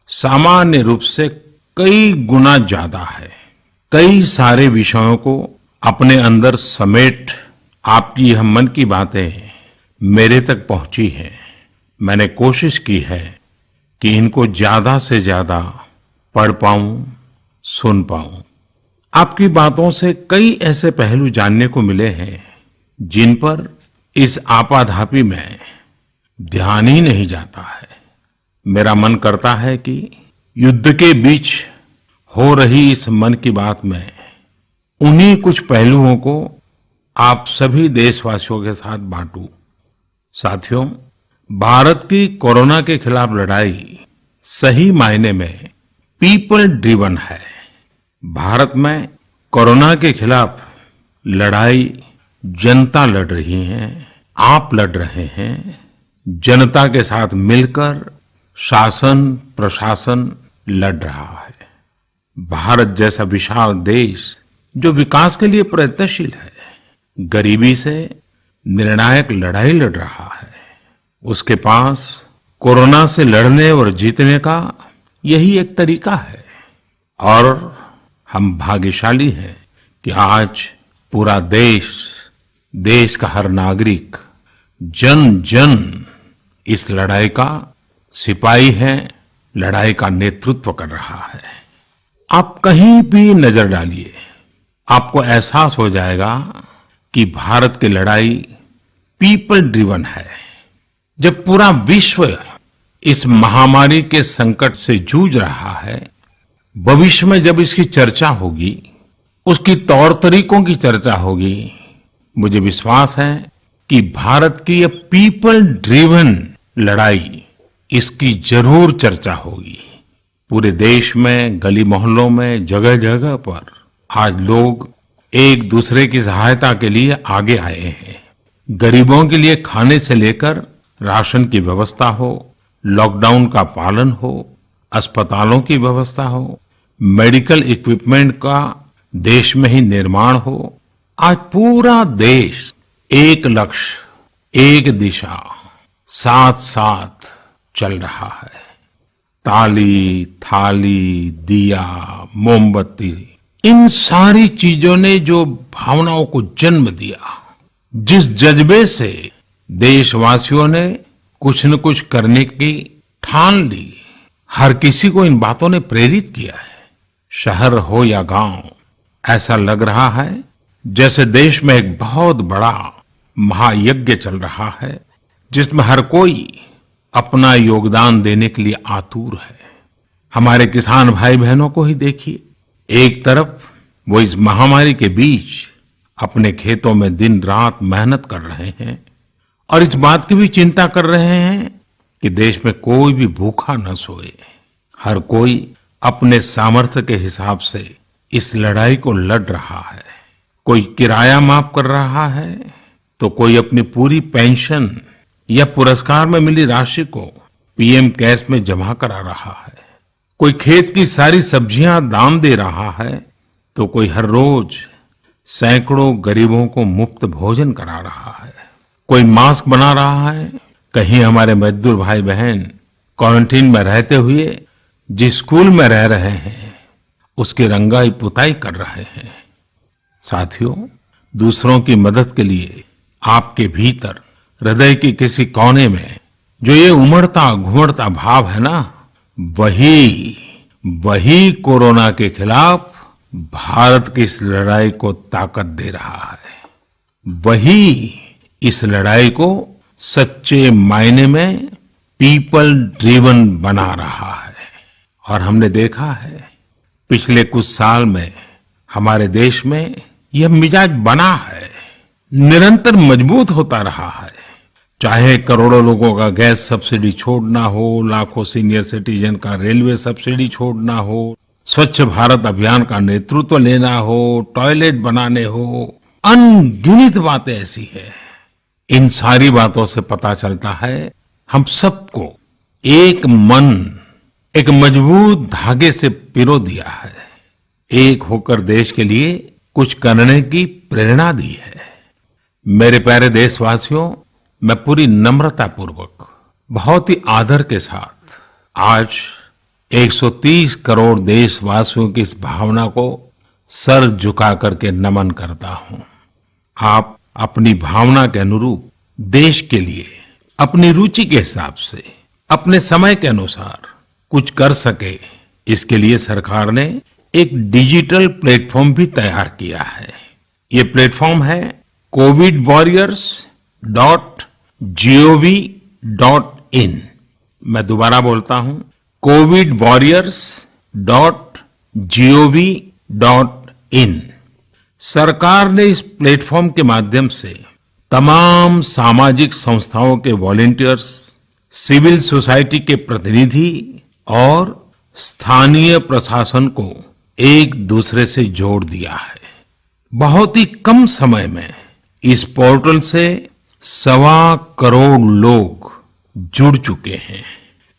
सामान्य रूप से कई गुना ज्यादा है। कई सारे विषयों को अपने अंदर समेट आपकी यह मन की बातें मेरे तक पहुंची हैं। मैंने कोशिश की है कि इनको ज्यादा से ज्यादा पढ़ पाऊं, सुन पाऊं। आपकी बातों से कई ऐसे पहलू जानने को मिले हैं जिन पर इस आपाधापी में ध्यान ही नहीं जाता है। मेरा मन करता है कि युद्ध के बीच हो रही इस मन की बात में उन्हीं कुछ पहलुओं को आप सभी देशवासियों के साथ बांटूं। साथियों, भारत की कोरोना के खिलाफ लड़ाई सही मायने में पीपल ड्रिवन है। भारत में कोरोना के खिलाफ लड़ाई जनता लड़ रही है, आप लड़ रहे हैं। जनता के साथ मिलकर शासन प्रशासन लड़ रहा है। भारत जैसा विशाल देश जो विकास के लिए प्रयत्नशील है, गरीबी से निर्णायक लड़ाई लड़ रहा है। उसके पास कोरोना से लड़ने और जीतने का यही एक तरीका है। और हम भाग्यशाली हैं कि आज पूरा देश का हर नागरिक, जन जन इस लड़ाई का सिपाही है, लड़ाई का नेतृत्व कर रहा है। आप कहीं भी नजर डालिए, आपको एहसास हो जाएगा कि भारत की लड़ाई पीपल ड्रिवन है। जब पूरा विश्व इस महामारी के संकट से जूझ रहा है, भविष्य में जब इसकी चर्चा होगी, उसकी तौर तरीकों की चर्चा होगी, मुझे विश्वास है कि भारत की ये पीपल ड्रिवन लड़ाई, इसकी जरूर चर्चा होगी। पूरे देश में, गली मोहल्लों में, जगह जगह पर आज लोग एक दूसरे की सहायता के लिए आगे आए हैं। गरीबों के लिए खाने से लेकर राशन की व्यवस्था हो, लॉकडाउन का पालन हो, अस्पतालों की व्यवस्था हो, मेडिकल इक्विपमेंट का देश में ही निर्माण हो। आज पूरा देश एक लक्ष्य, एक दिशा, साथ साथ चल रहा है। ताली, थाली, दिया, मोमबत्ती, इन सारी चीजों ने जो भावनाओं को जन्म दिया, जिस जज्बे से देशवासियों ने कुछ न कुछ करने की ठान ली, हर किसी को इन बातों ने प्रेरित किया है। शहर हो या गांव, ऐसा लग रहा है जैसे देश में एक बहुत बड़ा महायज्ञ चल रहा है, जिसमें हर कोई अपना योगदान देने के लिए आतुर है। हमारे किसान भाई बहनों को ही देखिए, एक तरफ वो इस महामारी के बीच अपने खेतों में दिन रात मेहनत कर रहे हैं और इस बात की भी चिंता कर रहे हैं कि देश में कोई भी भूखा न सोए। हर कोई अपने सामर्थ्य के हिसाब से इस लड़ाई को लड़ रहा है। कोई किराया माफ कर रहा है, तो कोई अपनी पूरी पेंशन या पुरस्कार में मिली राशि को पीएम केयर्स में जमा करा रहा है। कोई खेत की सारी सब्जियां दान दे रहा है, तो कोई हर रोज सैकड़ों गरीबों को मुफ्त भोजन करा रहा है। कोई मास्क बना रहा है। कहीं हमारे मजदूर भाई बहन क्वारंटीन में रहते हुए जिस स्कूल में रह रहे हैं, उसकी रंगाई पुताई कर रहे हैं। साथियों, दूसरों की मदद के लिए आपके भीतर हृदय के किसी कोने में जो ये उमड़ता घुमड़ता भाव है ना, वही कोरोना के खिलाफ भारत की इस लड़ाई को ताकत दे रहा है। वही इस लड़ाई को सच्चे मायने में पीपल ड्रिवन बना रहा है। और हमने देखा है पिछले कुछ साल में हमारे देश में यह मिजाज बना है, निरंतर मजबूत होता रहा है। चाहे करोड़ों लोगों का गैस सब्सिडी छोड़ना हो, लाखों सीनियर सिटीजन का रेलवे सब्सिडी छोड़ना हो, स्वच्छ भारत अभियान का नेतृत्व लेना हो, टॉयलेट बनाने हो, अनगिनत बातें ऐसी है। इन सारी बातों से पता चलता है हम सबको एक मन, एक मजबूत धागे से पिरो दिया है, एक होकर देश के लिए कुछ करने की प्रेरणा दी है। मेरे प्यारे देशवासियों, मैं पूरी नम्रता पूर्वक, बहुत ही आदर के साथ आज 130 करोड़ देशवासियों की इस भावना को सर झुका करके नमन करता हूं। आप अपनी भावना के अनुरूप देश के लिए अपनी रुचि के हिसाब से अपने समय के अनुसार कुछ कर सके, इसके लिए सरकार ने एक डिजिटल प्लेटफॉर्म भी तैयार किया है। ये प्लेटफॉर्म है covidwarriors.gov.in। मैं दोबारा बोलता हूं, covidwarriors.gov.in। सरकार ने इस प्लेटफॉर्म के माध्यम से तमाम सामाजिक संस्थाओं के वॉलंटियर्स, सिविल सोसाइटी के प्रतिनिधि और स्थानीय प्रशासन को एक दूसरे से जोड़ दिया है। बहुत ही कम समय में इस पोर्टल से 1.25 करोड़ लोग जुड़ चुके हैं।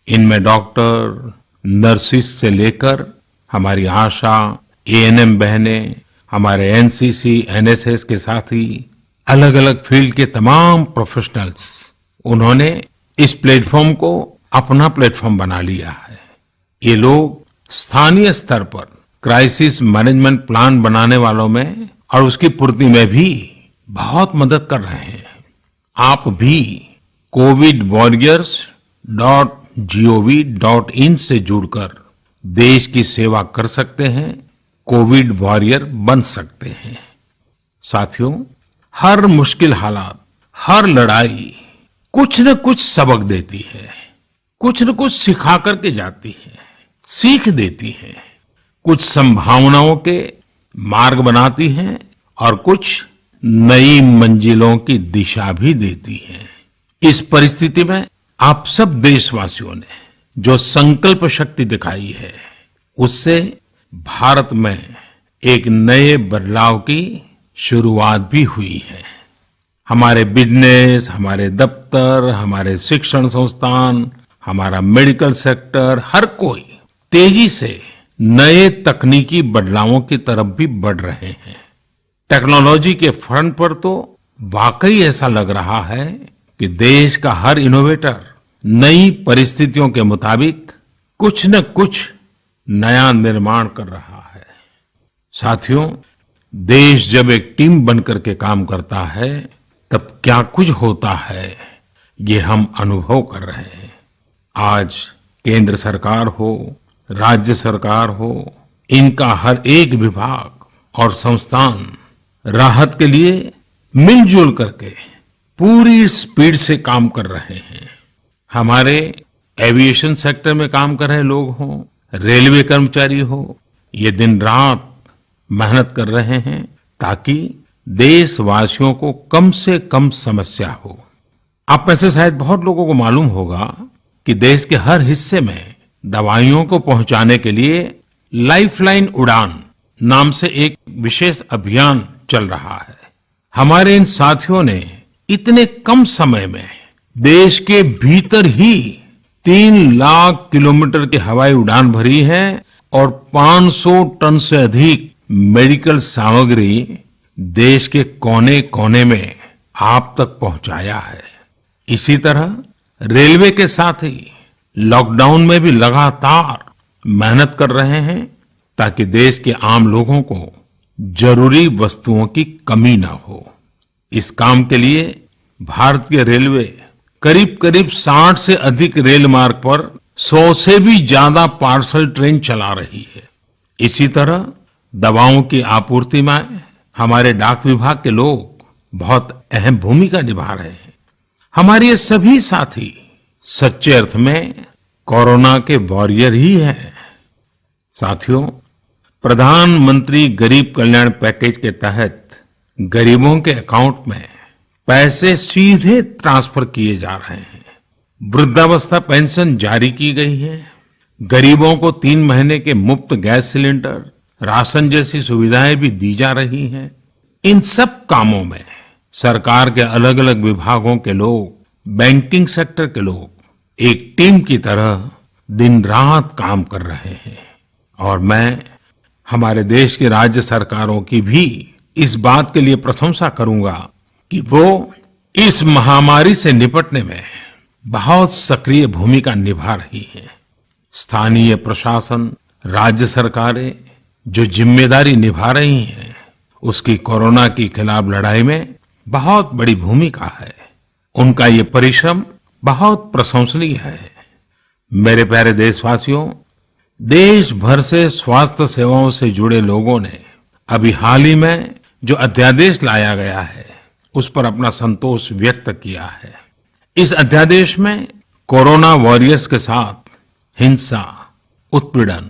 इनमें डॉक्टर, नर्सिस से लेकर हमारी आशा, एएनएम बहनें, हमारे एनसीसी, एनएसएस के साथी, अलग अलग फील्ड के तमाम प्रोफेशनल्स, उन्होंने इस प्लेटफॉर्म को अपना प्लेटफॉर्म बना लिया है। ये लोग स्थानीय स्तर पर क्राइसिस मैनेजमेंट प्लान बनाने वालों में और उसकी पूर्ति में भी बहुत मदद कर रहे हैं। आप भी covidwarriors.gov.in से जुड़कर देश की सेवा कर सकते हैं, कोविड वॉरियर बन सकते हैं। साथियों, हर मुश्किल हालात, हर लड़ाई कुछ न कुछ सबक देती है, कुछ न कुछ सिखा करके जाती है, सीख देती है, कुछ संभावनाओं के मार्ग बनाती है और कुछ नई मंजिलों की दिशा भी देती है। इस परिस्थिति में आप सब देशवासियों ने जो संकल्प शक्ति दिखाई है, उससे भारत में एक नए बदलाव की शुरुआत भी हुई है। हमारे बिजनेस, हमारे दफ्तर, हमारे शिक्षण संस्थान, हमारा मेडिकल सेक्टर, हर कोई तेजी से नए तकनीकी बदलावों की तरफ भी बढ़ रहे हैं। टेक्नोलॉजी के फ्रंट पर तो वाकई ऐसा लग रहा है कि देश का हर इनोवेटर नई परिस्थितियों के मुताबिक कुछ न कुछ नया निर्माण कर रहा है। साथियों, देश जब एक टीम बनकर के काम करता है, तब क्या कुछ होता है, ये हम अनुभव कर रहे हैं। आज केंद्र सरकार हो, राज्य सरकार हो, इनका हर एक विभाग और संस्थान राहत के लिए मिलजुल करके पूरी स्पीड से काम कर रहे हैं। हमारे एविएशन सेक्टर में काम कर रहे लोग हों, रेलवे कर्मचारी हो, ये दिन रात मेहनत कर रहे हैं ताकि देशवासियों को कम से कम समस्या हो। आप में से शायद बहुत लोगों को मालूम होगा कि देश के हर हिस्से में दवाइयों को पहुंचाने के लिए लाइफलाइन उड़ान नाम से एक विशेष अभियान चल रहा है। हमारे इन साथियों ने इतने कम समय में देश के भीतर ही 3 लाख किलोमीटर की हवाई उड़ान भरी है और 500 टन से अधिक मेडिकल सामग्री देश के कोने कोने में आप तक पहुंचाया है। इसी तरह रेलवे के साथ ही लॉकडाउन में भी लगातार मेहनत कर रहे हैं ताकि देश के आम लोगों को जरूरी वस्तुओं की कमी न हो। इस काम के लिए भारतीय रेलवे करीब करीब 60 से अधिक रेल मार्ग पर 100 से भी ज्यादा पार्सल ट्रेन चला रही है। इसी तरह दवाओं की आपूर्ति में हमारे डाक विभाग के लोग बहुत अहम भूमिका निभा रहे हैं। हमारे ये सभी साथी सच्चे अर्थ में कोरोना के वॉरियर ही हैं। साथियों, प्रधानमंत्री गरीब कल्याण पैकेज के तहत गरीबों के अकाउंट में पैसे सीधे ट्रांसफर किए जा रहे हैं। वृद्धावस्था पेंशन जारी की गई है। गरीबों को 3 महीने के मुफ्त गैस सिलेंडर, राशन जैसी सुविधाएं भी दी जा रही हैं। इन सब कामों में सरकार के अलग अलग विभागों के लोग, बैंकिंग सेक्टर के लोग एक टीम की तरह दिन रात काम कर रहे हैं। और मैं हमारे देश की राज्य सरकारों की भी इस बात के लिए प्रशंसा करूंगा कि वो इस महामारी से निपटने में बहुत सक्रिय भूमिका निभा रही है। स्थानीय प्रशासन, राज्य सरकारें जो जिम्मेदारी निभा रही हैं, उसकी कोरोना के खिलाफ लड़ाई में बहुत बड़ी भूमिका है। उनका ये परिश्रम बहुत प्रशंसनीय है। मेरे प्यारे देशवासियों, देश भर से स्वास्थ्य सेवाओं से जुड़े लोगों ने अभी हाल ही में जो अध्यादेश लाया गया है, उस पर अपना संतोष व्यक्त किया है। इस अध्यादेश में कोरोना वॉरियर्स के साथ हिंसा, उत्पीड़न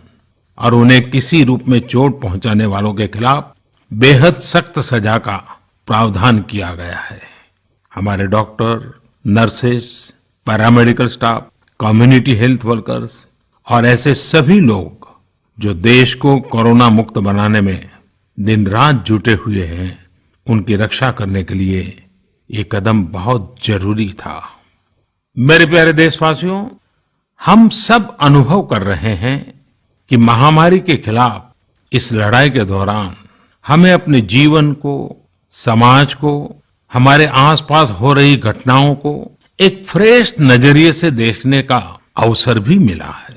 और उन्हें किसी रूप में चोट पहुंचाने वालों के खिलाफ बेहद सख्त सजा का प्रावधान किया गया है। हमारे doctor, nurses, paramedical staff, community health workers और ऐसे सभी लोग जो देश को कोरोना मुक्त बनाने में दिन रात जुटे हुए हैं, उनकी रक्षा करने के लिए ये कदम बहुत जरूरी था। मेरे प्यारे देशवासियों, हम सब अनुभव कर रहे हैं कि महामारी के खिलाफ इस लड़ाई के दौरान हमें अपने जीवन को, समाज को, हमारे आसपास हो रही घटनाओं को एक फ्रेश नजरिए से देखने का अवसर भी मिला है।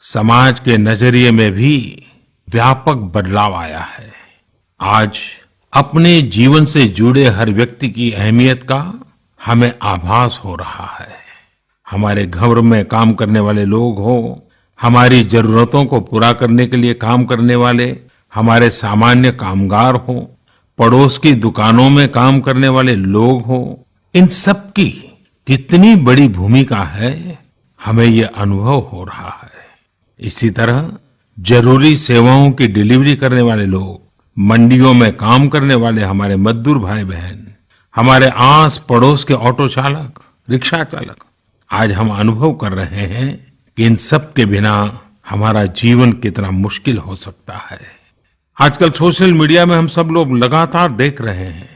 समाज के नजरिए में भी व्यापक बदलाव आया है। आज अपने जीवन से जुड़े हर व्यक्ति की अहमियत का हमें आभास हो रहा है। हमारे घर में काम करने वाले लोग हो, हमारी जरूरतों को पूरा करने के लिए काम करने वाले हमारे सामान्य कामगार हो, पड़ोस की दुकानों में काम करने वाले लोग हो, इन सब की कितनी बड़ी भूमिका है, हमें ये अनुभव हो रहा है। इसी तरह जरूरी सेवाओं की डिलीवरी करने वाले लोग, मंडियों में काम करने वाले हमारे मजदूर भाई बहन, हमारे आस पड़ोस के ऑटो चालक, रिक्शा चालक, आज हम अनुभव कर रहे हैं कि इन सब के बिना हमारा जीवन कितना मुश्किल हो सकता है। आजकल सोशल मीडिया में हम सब लोग लगातार देख रहे हैं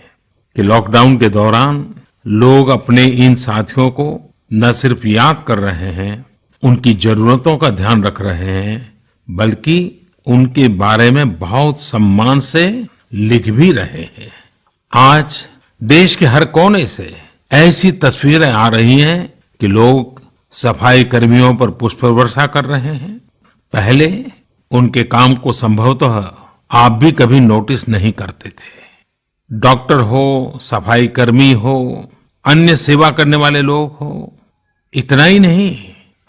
कि लॉकडाउन के दौरान लोग अपने इन साथियों को न सिर्फ याद कर रहे हैं, उनकी जरूरतों का ध्यान रख रहे हैं, बल्कि उनके बारे में बहुत सम्मान से लिख भी रहे हैं। आज देश के हर कोने से ऐसी तस्वीरें आ रही हैं कि लोग सफाई कर्मियों पर पुष्प वर्षा कर रहे हैं। पहले उनके काम को संभवतः आप भी कभी नोटिस नहीं करते थे। डॉक्टर हो, सफाई कर्मी हो, अन्य सेवा करने वाले लोग हो, इतना ही नहीं,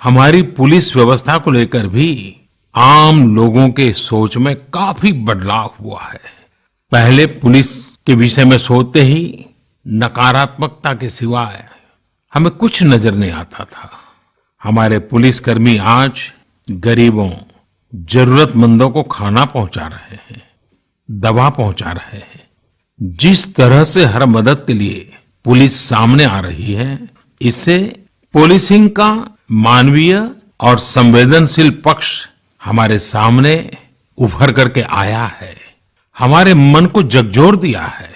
हमारी पुलिस व्यवस्था को लेकर भी आम लोगों के सोच में काफी बदलाव हुआ है। पहले पुलिस के विषय में सोचते ही नकारात्मकता के सिवाय हमें कुछ नजर नहीं आता था। हमारे पुलिसकर्मी आज गरीबों, जरूरतमंदों को खाना पहुंचा रहे हैं, दवा पहुंचा रहे हैं। जिस तरह से हर मदद के लिए पुलिस सामने आ रही है, इससे पुलिसिंग का मानवीय और संवेदनशील पक्ष हमारे सामने उभर करके आया है, हमारे मन को झकझोर दिया है,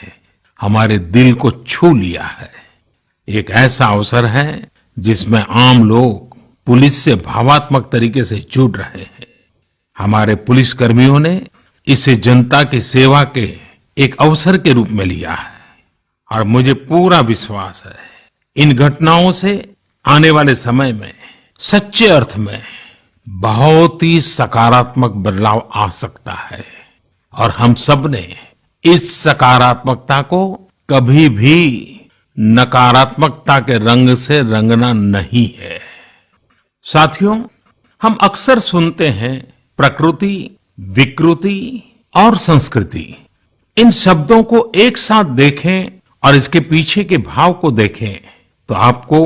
हमारे दिल को छू लिया है। एक ऐसा अवसर है जिसमें आम लोग पुलिस से भावात्मक तरीके से जुड़ रहे हैं। हमारे पुलिस कर्मियों ने इसे जनता की सेवा के एक अवसर के रूप में लिया है और मुझे पूरा विश्वास है इन घटनाओं से आने वाले समय में सच्चे अर्थ में बहुत ही सकारात्मक बदलाव आ सकता है और हम सब ने इस सकारात्मकता को कभी भी नकारात्मकता के रंग से रंगना नहीं है। साथियों, हम अक्सर सुनते हैं प्रकृति, विकृति और संस्कृति। इन शब्दों को एक साथ देखें और इसके पीछे के भाव को देखें तो आपको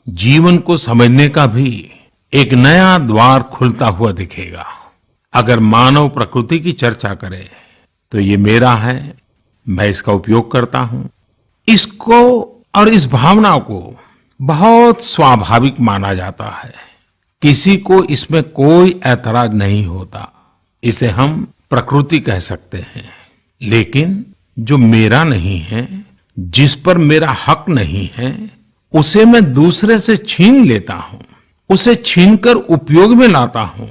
जीवन को समझने का भी एक नया द्वार खुलता हुआ दिखेगा। अगर मानव प्रकृति की चर्चा करें तो ये मेरा है, मैं इसका उपयोग करता हूं। इसको और इस भावना को बहुत स्वाभाविक माना जाता है, किसी को इसमें कोई ऐतराज नहीं होता। इसे हम प्रकृति कह सकते हैं। लेकिन जो मेरा नहीं है, जिस पर मेरा हक नहीं है, उसे मैं दूसरे से छीन लेता हूं, उसे छीनकर उपयोग में लाता हूं,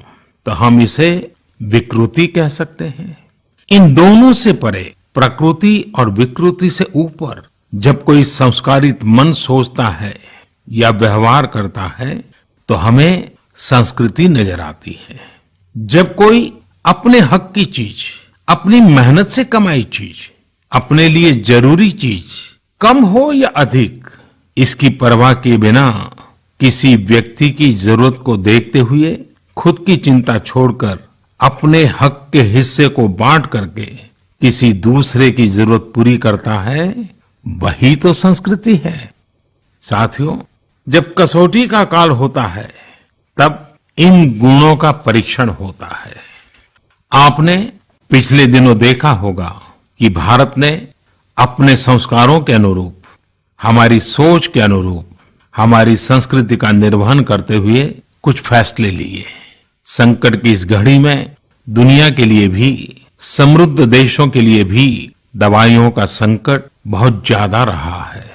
तो हम इसे विकृति कह सकते हैं। इन दोनों से परे, प्रकृति और विकृति से ऊपर जब कोई संस्कारित मन सोचता है या व्यवहार करता है तो हमें संस्कृति नजर आती है। जब कोई अपने हक की चीज, अपनी मेहनत से कमाई चीज, अपने लिए जरूरी चीज कम हो या अधिक, इसकी परवाह किए बिना किसी व्यक्ति की जरूरत को देखते हुए खुद की चिंता छोड़कर अपने हक के हिस्से को बांट करके किसी दूसरे की जरूरत पूरी करता है, वही तो संस्कृति है। साथियों, जब कसौटी का काल होता है तब इन गुणों का परीक्षण होता है। आपने पिछले दिनों देखा होगा कि भारत ने अपने संस्कारों के अनुरूप, हमारी सोच के अनुरूप, हमारी संस्कृति का निर्वहन करते हुए कुछ फैसले लिए। संकट की इस घड़ी में दुनिया के लिए भी, समृद्ध देशों के लिए भी दवाइयों का संकट बहुत ज्यादा रहा है।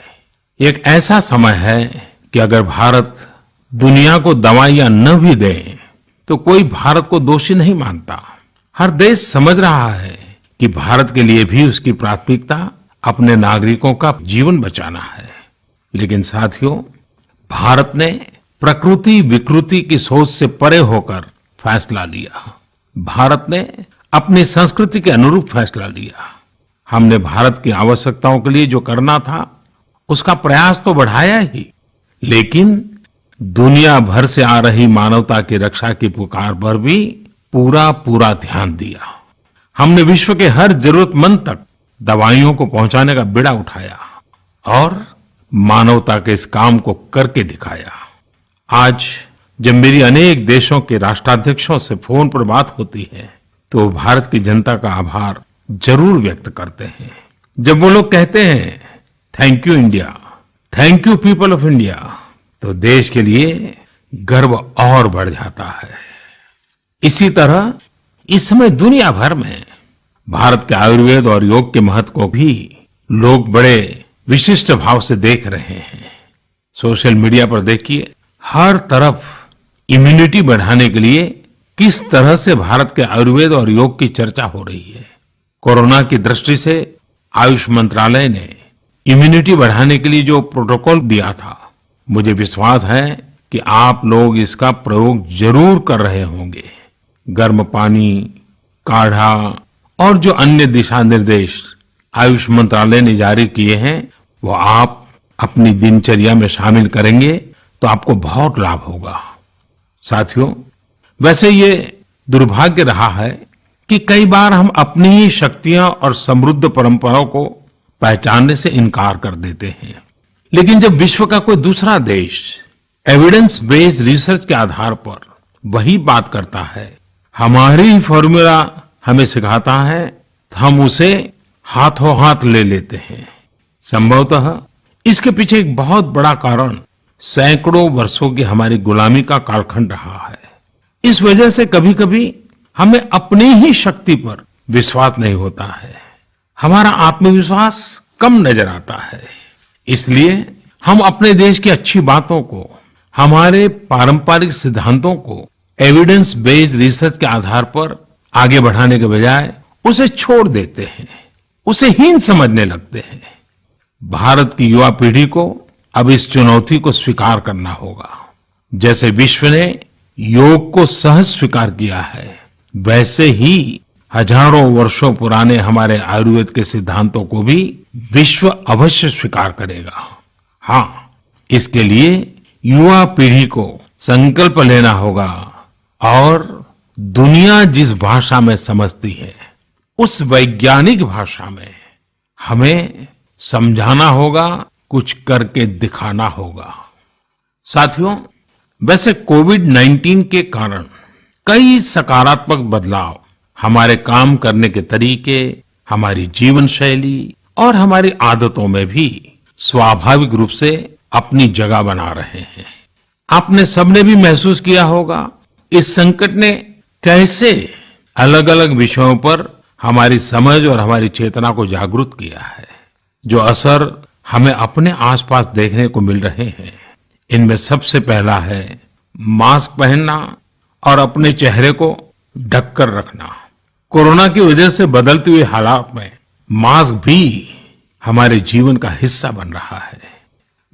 एक ऐसा समय है कि अगर भारत दुनिया को दवाइयां न भी दे तो कोई भारत को दोषी नहीं मानता। हर देश समझ रहा है कि भारत के लिए भी उसकी प्राथमिकता अपने नागरिकों का जीवन बचाना है। लेकिन साथियों, भारत ने प्रकृति विकृति की सोच से परे होकर फैसला लिया। भारत ने अपनी संस्कृति के अनुरूप फैसला लिया। हमने भारत की आवश्यकताओं के लिए जो करना था उसका प्रयास तो बढ़ाया ही, लेकिन दुनिया भर से आ रही मानवता की रक्षा की पुकार पर भी पूरा ध्यान दिया। हमने विश्व के हर जरूरतमंद तक दवाइयों को पहुंचाने का बीड़ा उठाया और मानवता के इस काम को करके दिखाया। आज जब मेरी अनेक देशों के राष्ट्राध्यक्षों से फोन पर बात होती है तो वो भारत की जनता का आभार जरूर व्यक्त करते हैं। जब वो लोग कहते हैं thank you India, thank you people of India, तो देश के लिए गर्व और बढ़ जाता है। इसी तरह इस समय दुनिया भर में भारत के आयुर्वेद और योग के महत्व को भी लोग बड़े विशिष्ट भाव से देख रहे हैं। सोशल मीडिया पर देखिए, हर तरफ इम्यूनिटी बढ़ाने के लिए किस तरह से भारत के आयुर्वेद और योग की चर्चा हो रही है। कोरोना की दृष्टि से आयुष मंत्रालय ने इम्यूनिटी बढ़ाने के लिए जो प्रोटोकॉल दिया था, मुझे विश्वास है कि आप लोग इसका प्रयोग जरूर कर रहे होंगे। गर्म पानी, काढ़ा और जो अन्य दिशा निर्देश आयुष मंत्रालय ने जारी किए हैं, वो आप अपनी दिनचर्या में शामिल करेंगे तो आपको बहुत लाभ होगा। साथियों, वैसे ये दुर्भाग्य रहा है कि कई बार हम अपनी ही शक्तियां और समृद्ध परंपराओं को पहचानने से इनकार कर देते हैं। लेकिन जब विश्व का कोई दूसरा देश एविडेंस बेस्ड रिसर्च के आधार पर वही बात करता है, हमारी फॉर्मूला हमें सिखाता है, तो हम उसे हाथों हाथ ले लेते हैं। संभवतः इसके पीछे एक बहुत बड़ा कारण सैकड़ों वर्षों की हमारी गुलामी का कालखंड रहा है। इस वजह से कभी कभी हमें अपनी ही शक्ति पर विश्वास नहीं होता है, हमारा आत्मविश्वास कम नजर आता है। इसलिए हम अपने देश की अच्छी बातों को, हमारे पारंपरिक सिद्धांतों को एविडेंस बेस्ड रिसर्च के आधार पर आगे बढ़ाने के बजाय उसे छोड़ देते हैं, उसे हीन समझने लगते हैं। भारत की युवा पीढ़ी को अब इस चुनौती को स्वीकार करना होगा। जैसे विश्व ने योग को सहज स्वीकार किया है, वैसे ही हजारों वर्षों पुराने हमारे आयुर्वेद के सिद्धांतों को भी विश्व अवश्य स्वीकार करेगा। हाँ, इसके लिए युवा पीढ़ी को संकल्प लेना होगा और दुनिया जिस भाषा में समझती है उस वैज्ञानिक भाषा में हमें समझाना होगा, कुछ करके दिखाना होगा। साथियों, वैसे कोविड-19 के कारण कई सकारात्मक बदलाव हमारे काम करने के तरीके, हमारी जीवन शैली और हमारी आदतों में भी स्वाभाविक रूप से अपनी जगह बना रहे हैं। आपने सबने भी महसूस किया होगा इस संकट ने कैसे अलग अलग विषयों पर हमारी समझ और हमारी चेतना को जागरूक किया है। जो असर हमें अपने आसपास देखने को मिल रहे हैं, इनमें सबसे पहला है मास्क पहनना और अपने चेहरे को ढककर रखना। कोरोना की वजह से बदलते हुए हालात में मास्क भी हमारे जीवन का हिस्सा बन रहा है।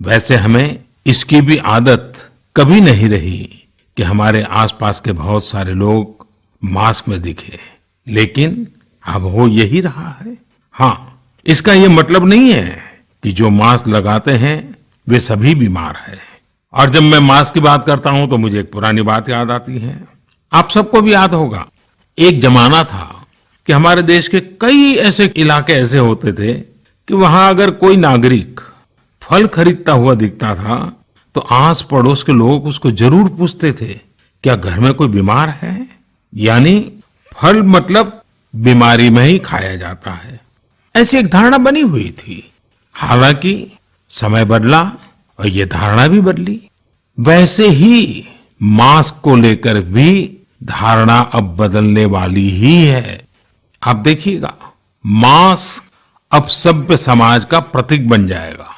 वैसे हमें इसकी भी आदत कभी नहीं रही कि हमारे आसपास के बहुत सारे लोग मास्क में दिखे, लेकिन अब हो यही रहा है। हाँ, इसका ये मतलब नहीं है कि जो मास्क लगाते हैं वे सभी बीमार हैं। और जब मैं मास्क की बात करता हूं तो मुझे एक पुरानी बात याद आती है। आप सबको भी याद होगा, एक जमाना था कि हमारे देश के कई ऐसे इलाके ऐसे होते थे कि वहां अगर कोई नागरिक फल खरीदता हुआ दिखता था तो आस पड़ोस के लोग उसको जरूर पूछते थे, क्या घर में कोई बीमार है? यानी फल मतलब बीमारी में ही खाया जाता है, ऐसी एक धारणा बनी हुई थी। हालांकि समय बदला और ये धारणा भी बदली। वैसे ही मास्क को लेकर भी धारणा अब बदलने वाली ही है। आप देखिएगा, मास्क अब सभ्य समाज का प्रतीक बन जाएगा।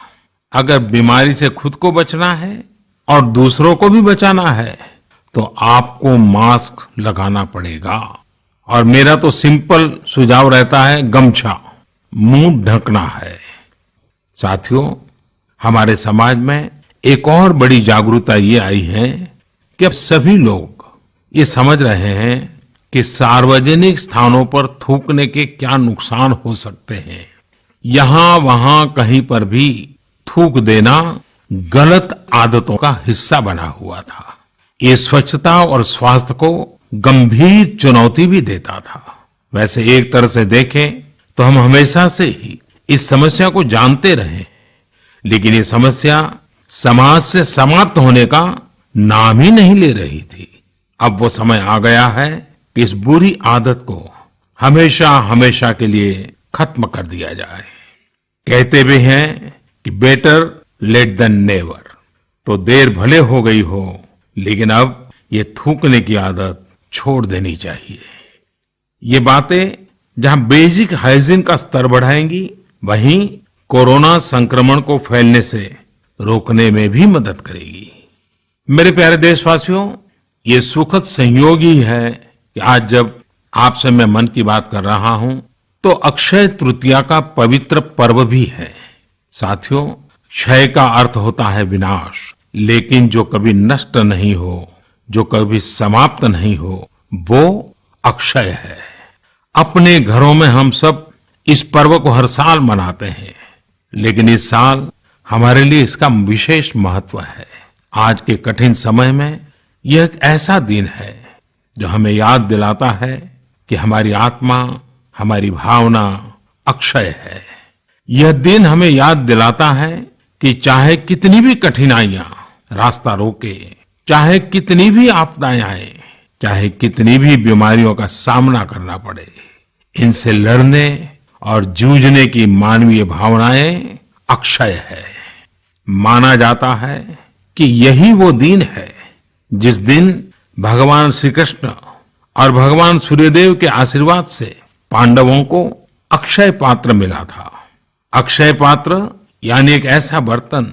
अगर बीमारी से खुद को बचना है और दूसरों को भी बचाना है तो आपको मास्क लगाना पड़ेगा। और मेरा तो सिंपल सुझाव रहता है, गमछा मुंह ढकना है। साथियों, हमारे समाज में एक और बड़ी जागरूकता ये आई है कि अब सभी लोग ये समझ रहे हैं कि सार्वजनिक स्थानों पर थूकने के क्या नुकसान हो सकते हैं। यहां वहां कहीं पर भी थूक देना गलत आदतों का हिस्सा बना हुआ था। ये स्वच्छता और स्वास्थ्य को गंभीर चुनौती भी देता था। वैसे एक तरह से देखें तो हम हमेशा से ही इस समस्या को जानते रहे, लेकिन ये समस्या समाज से समाप्त होने का नाम ही नहीं ले रही थी। अब वो समय आ गया है कि इस बुरी आदत को हमेशा हमेशा के लिए खत्म कर दिया जाए। कहते भी हैं कि बेटर लेट देन नेवर। तो देर भले हो गई हो, लेकिन अब ये थूकने की आदत छोड़ देनी चाहिए। ये बातें जहां बेसिक हाइजीन का स्तर बढ़ाएंगी, वहीं कोरोना संक्रमण को फैलने से रोकने में भी मदद करेगी। मेरे प्यारे देशवासियों, ये सुखद संयोग ही है कि आज जब आपसे मैं मन की बात कर रहा हूं तो अक्षय तृतीया का पवित्र पर्व भी है। साथियों, क्षय का अर्थ होता है विनाश, लेकिन जो कभी नष्ट नहीं हो, जो कभी समाप्त नहीं हो, वो अक्षय है। अपने घरों में हम सब इस पर्व को हर साल मनाते हैं, लेकिन इस साल हमारे लिए इसका विशेष महत्व है। आज के कठिन समय में यह एक ऐसा दिन है जो हमें याद दिलाता है कि हमारी आत्मा, हमारी भावना अक्षय है। यह दिन हमें याद दिलाता है कि चाहे कितनी भी कठिनाइयां रास्ता रोके, चाहे कितनी भी आपदाएं आए, चाहे कितनी भी बीमारियों का सामना करना पड़े, इनसे लड़ने और जूझने की मानवीय भावनाएं अक्षय है। माना जाता है कि यही वो दिन है जिस दिन भगवान श्री कृष्ण और भगवान सूर्यदेव के आशीर्वाद से पांडवों को अक्षय पात्र मिला था। अक्षय पात्र यानी एक ऐसा बर्तन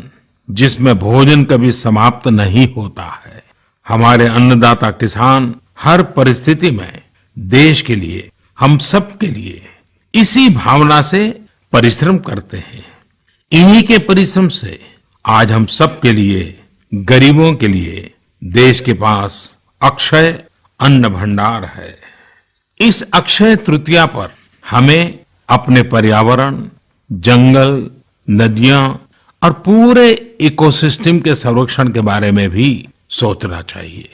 जिसमें भोजन कभी समाप्त नहीं होता है। हमारे अन्नदाता किसान हर परिस्थिति में देश के लिए, हम सब के लिए इसी भावना से परिश्रम करते हैं। इन्हीं के परिश्रम से आज हम सब के लिए, गरीबों के लिए देश के पास अक्षय अन्न भंडार है। इस अक्षय तृतीया पर हमें अपने पर्यावरण, जंगल, नदियां और पूरे इकोसिस्टम के संरक्षण के बारे में भी सोचना चाहिए,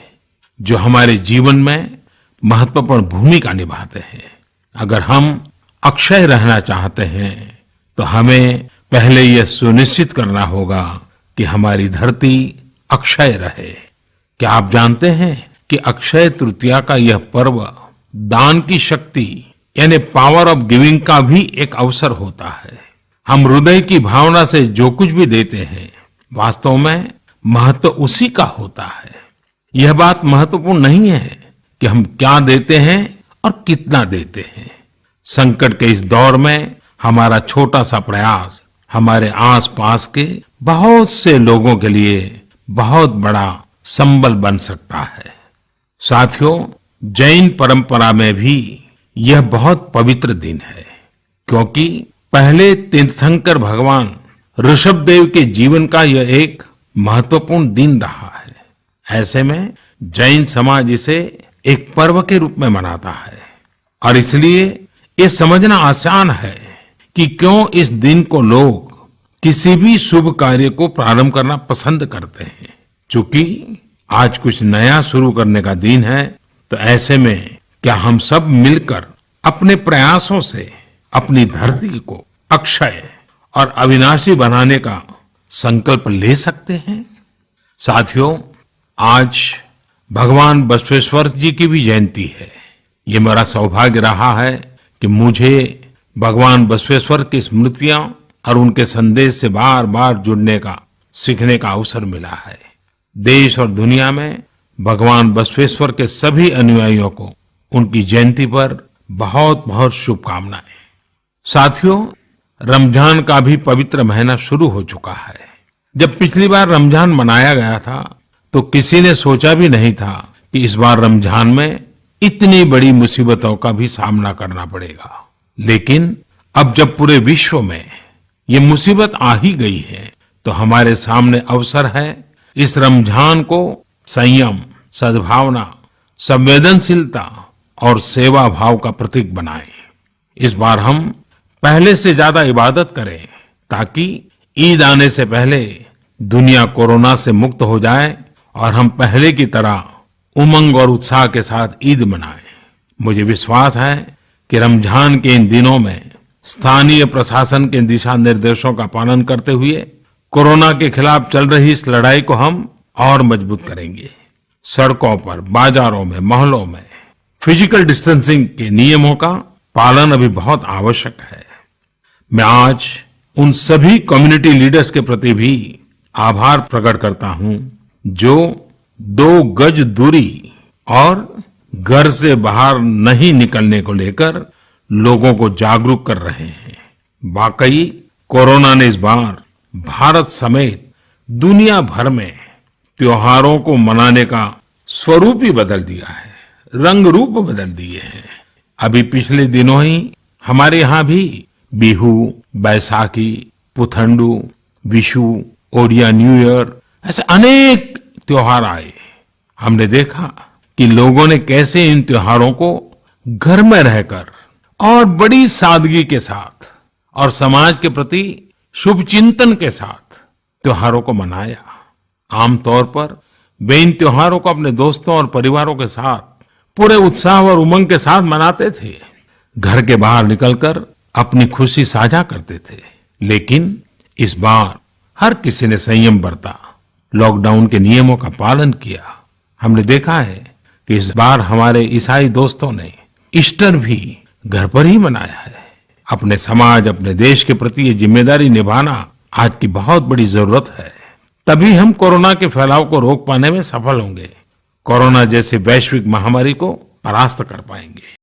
जो हमारे जीवन में महत्वपूर्ण भूमिका निभाते हैं। अगर हम अक्षय रहना चाहते हैं तो हमें पहले यह सुनिश्चित करना होगा कि हमारी धरती अक्षय रहे। क्या आप जानते हैं कि अक्षय तृतीया का यह पर्व दान की शक्ति यानी पावर ऑफ गिविंग का भी एक अवसर होता है। हम हृदय की भावना से जो कुछ भी देते हैं, वास्तव में महत्व उसी का होता है। यह बात महत्वपूर्ण नहीं है कि हम क्या देते हैं और कितना देते हैं। संकट के इस दौर में हमारा छोटा सा प्रयास हमारे आसपास के बहुत से लोगों के लिए बहुत बड़ा संबल बन सकता है। साथियों, जैन परंपरा में भी यह बहुत पवित्र दिन है, क्योंकि पहले तीर्थंकर भगवान ऋषभ देव के जीवन का यह एक महत्वपूर्ण दिन रहा है। ऐसे में जैन समाज इसे एक पर्व के रूप में मनाता है और इसलिए ये समझना आसान है कि क्यों इस दिन को लोग किसी भी शुभ कार्य को प्रारंभ करना पसंद करते हैं। चूंकि आज कुछ नया शुरू करने का दिन है, तो ऐसे में क्या हम सब मिलकर अपने प्रयासों से अपनी धरती को अक्षय और अविनाशी बनाने का संकल्प ले सकते हैं? साथियों, आज भगवान बसवेश्वर जी की भी जयंती है। ये मेरा सौभाग्य रहा है कि मुझे भगवान बसवेश्वर की स्मृतियां और उनके संदेश से बार बार जुड़ने का, सीखने का अवसर मिला है। देश और दुनिया में भगवान बसवेश्वर के सभी अनुयायियों को उनकी जयंती पर बहुत बहुत शुभकामनाएं। साथियों, रमजान का भी पवित्र महीना शुरू हो चुका है। जब पिछली बार रमजान मनाया गया था, तो किसी ने सोचा भी नहीं था कि इस बार रमजान में इतनी बड़ी मुसीबतों का भी सामना करना पड़ेगा। लेकिन अब जब पूरे विश्व में ये मुसीबत आ ही गई है, तो हमारे सामने अवसर है इस रमजान को संयम, सद्भावना, संवेदनशीलता और सेवा भाव का प्रतीक बनाएं। इस बार हम पहले से ज्यादा इबादत करें, ताकि ईद आने से पहले दुनिया कोरोना से मुक्त हो जाए और हम पहले की तरह उमंग और उत्साह के साथ ईद मनाएं। मुझे विश्वास है कि रमजान के इन दिनों में स्थानीय प्रशासन के दिशा निर्देशों का पालन करते हुए कोरोना के खिलाफ चल रही इस लड़ाई को हम और मजबूत करेंगे। सड़कों पर, बाजारों में, मोहल्लों में फिजिकल डिस्टेंसिंग के नियमों का पालन अभी बहुत आवश्यक है। मैं आज उन सभी कम्युनिटी लीडर्स के प्रति भी आभार प्रकट करता हूं जो 2 गज दूरी और घर से बाहर नहीं निकलने को लेकर लोगों को जागरूक कर रहे हैं। वाकई कोरोना ने इस बार भारत समेत दुनिया भर में त्योहारों को मनाने का स्वरूप ही बदल दिया है, रंग रूप बदल दिए हैं। अभी पिछले दिनों ही हमारे यहाँ भी बिहू, बैसाखी, पुथंडू, विशु, ओडिया न्यू ईयर ऐसे अनेक त्योहार आए। हमने देखा कि लोगों ने कैसे इन त्योहारों को घर में रहकर और बड़ी सादगी के साथ और समाज के प्रति शुभ चिंतन के साथ त्योहारों को मनाया। आमतौर पर वे इन त्योहारों को अपने दोस्तों और परिवारों के साथ पूरे उत्साह और उमंग के साथ मनाते थे, घर के बाहर निकलकर अपनी खुशी साझा करते थे। लेकिन इस बार हर किसी ने संयम बरता, लॉकडाउन के नियमों का पालन किया। हमने देखा है कि इस बार हमारे ईसाई दोस्तों ने ईस्टर भी घर पर ही मनाया है। अपने समाज, अपने देश के प्रति ये जिम्मेदारी निभाना आज की बहुत बड़ी जरूरत है। तभी हम कोरोना के फैलाव को रोक पाने में सफल होंगे, कोरोना जैसी वैश्विक महामारी को परास्त कर पाएंगे।